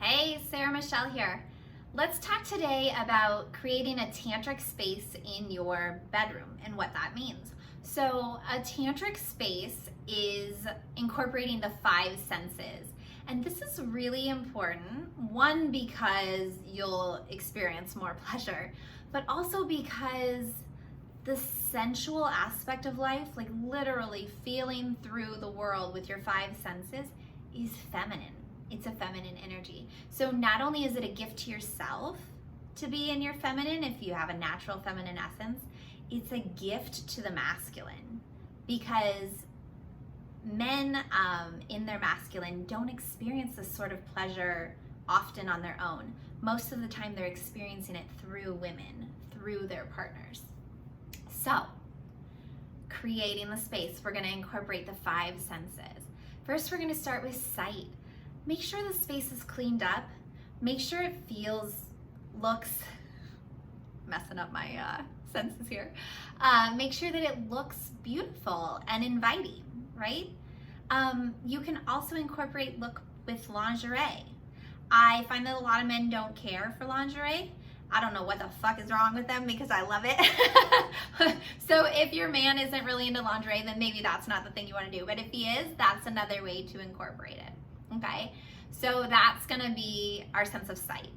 Hey, Sarah Michelle here. Let's talk today about creating a tantric space in your bedroom and what that means. So a tantric space is incorporating the five senses. And this is really important, one, because you'll experience more pleasure, but also because the sensual aspect of life, like literally feeling through the world with your five senses, is feminine. It's a feminine energy. So not only is it a gift to yourself to be in your feminine, if you have a natural feminine essence, it's a gift to the masculine, because men in their masculine don't experience this sort of pleasure often on their own. Most of the time they're experiencing it through women, through their partners. So, creating the space, we're going to incorporate the five senses. First, we're going to start with sight. Make sure the space is cleaned up. Make sure it feels, looks, messing up my senses here. Make sure that it looks beautiful and inviting, right? You can also incorporate look with lingerie. I find that a lot of men don't care for lingerie. I don't know what the fuck is wrong with them, because I love it. So if your man isn't really into lingerie, then maybe that's not the thing you want to do. But if he is, that's another way to incorporate it. Okay, so that's gonna be our sense of sight.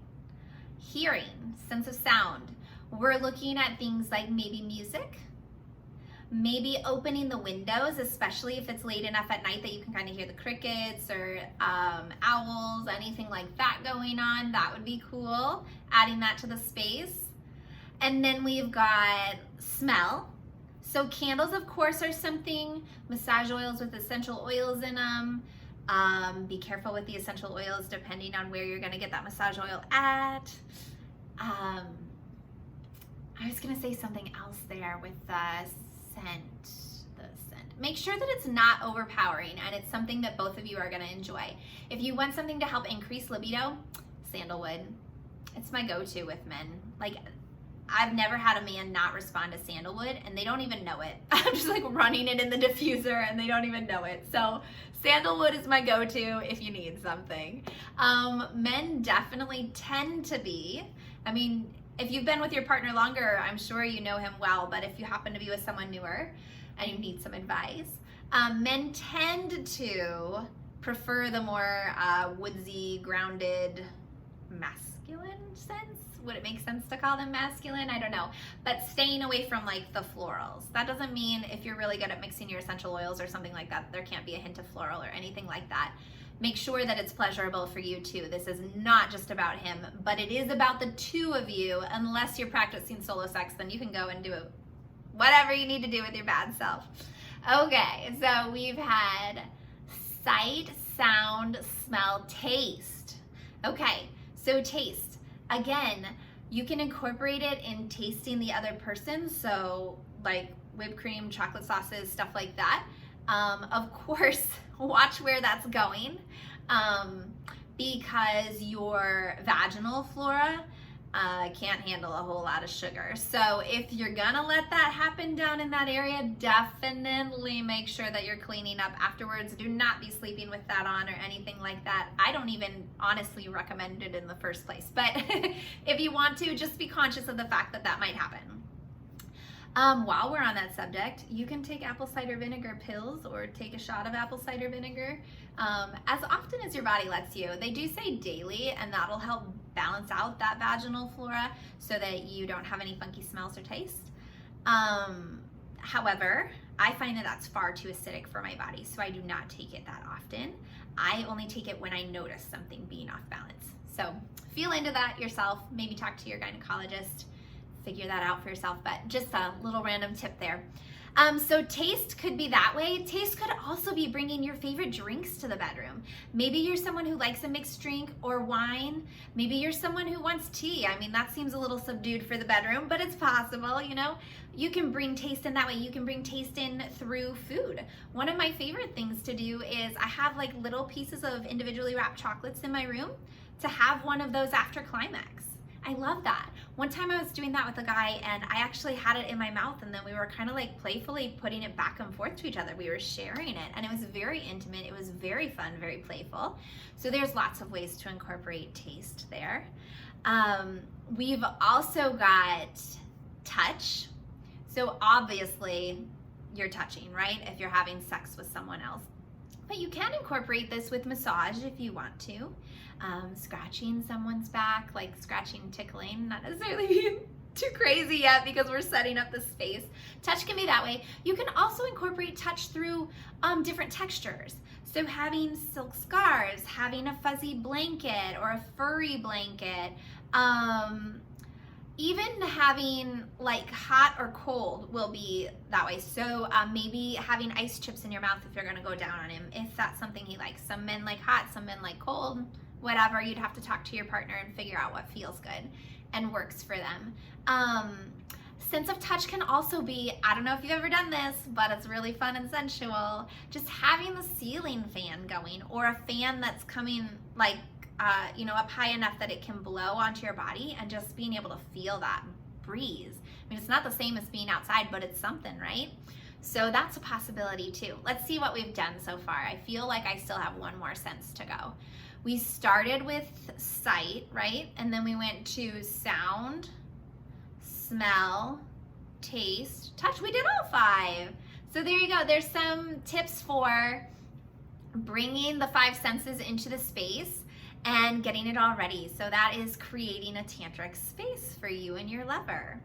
Hearing, sense of sound. We're looking at things like maybe music, maybe opening the windows, especially if it's late enough at night that you can kind of hear the crickets or owls, anything like that going on. That would be cool, adding that to the space. And then we've got smell. So candles, of course, are something. Massage oils with essential oils in them. Be careful with the essential oils depending on where you're gonna get that massage oil at. I was gonna say something else there with the scent. Make sure that it's not overpowering and it's something that both of you are gonna enjoy. If you want something to help increase libido, sandalwood. It's my go-to with men. Like, I've never had a man not respond to sandalwood, and they don't even know it. I'm just like running it in the diffuser and they don't even know it. So sandalwood is my go-to if you need something. Men definitely tend to be, I mean, if you've been with your partner longer, I'm sure you know him well, but if you happen to be with someone newer and you need some advice, men tend to prefer the more woodsy, grounded, masculine sense. Would it make sense to call them masculine? I don't know. But staying away from like the florals. That doesn't mean if you're really good at mixing your essential oils or something like that, there can't be a hint of floral or anything like that. Make sure that it's pleasurable for you too. This is not just about him, but it is about the two of you. Unless you're practicing solo sex, then you can go and do whatever you need to do with your bad self. Okay, so we've had sight, sound, smell, taste. Okay, so taste. Again, you can incorporate it in tasting the other person, so like whipped cream, chocolate sauces, stuff like that. Of course, watch where that's going, because your vaginal flora can't handle a whole lot of sugar. So if you're gonna let that happen down in that area, definitely make sure that you're cleaning up afterwards. Do not be sleeping with that on or anything like that. I don't even honestly recommend it in the first place, but if you want to, just be conscious of the fact that that might happen. While we're on that subject, you can take apple cider vinegar pills or take a shot of apple cider vinegar as often as your body lets you. They do say daily, and that'll help balance out that vaginal flora so that you don't have any funky smells or taste. However, I find that that's far too acidic for my body, so I do not take it that often. I only take it when I notice something being off balance. So feel into that yourself. Maybe talk to your gynecologist. Figure that out for yourself, but just a little random tip there. So taste could be that way. Taste could also be bringing your favorite drinks to the bedroom. Maybe you're someone who likes a mixed drink or wine. Maybe you're someone who wants tea. I mean, that seems a little subdued for the bedroom, but it's possible, you know? You can bring taste in that way. You can bring taste in through food. One of my favorite things to do is I have like little pieces of individually wrapped chocolates in my room to have one of those after climax. I love that. One time I was doing that with a guy and I actually had it in my mouth, and then we were kind of like playfully putting it back and forth to each other. We were sharing it and it was very intimate. It was very fun, very playful. So there's lots of ways to incorporate taste there. We've also got touch. So obviously you're touching, right? If you're having sex with someone else. But you can incorporate this with massage if you want to. Scratching someone's back, like scratching, tickling, not necessarily being too crazy yet because we're setting up the space. Touch can be that way. You can also incorporate touch through different textures. So having silk scarves, having a fuzzy blanket or a furry blanket, even having like hot or cold will be that way. So maybe having ice chips in your mouth if you're gonna go down on him, if that's something he likes. Some men like hot, some men like cold, whatever. You'd have to talk to your partner and figure out what feels good and works for them. Sense of touch can also be, I don't know if you've ever done this, but it's really fun and sensual. Just having the ceiling fan going, or a fan that's coming like up high enough that it can blow onto your body, and just being able to feel that breeze. I mean, it's not the same as being outside, but it's something, right? So that's a possibility too. Let's see what we've done so far. I feel like I still have one more sense to go. We started with sight, right? And then we went to sound, smell, taste, touch. We did all 5. So there you go. There's some tips for bringing the 5 senses into the space and getting it all ready. So that is creating a tantric space for you and your lover.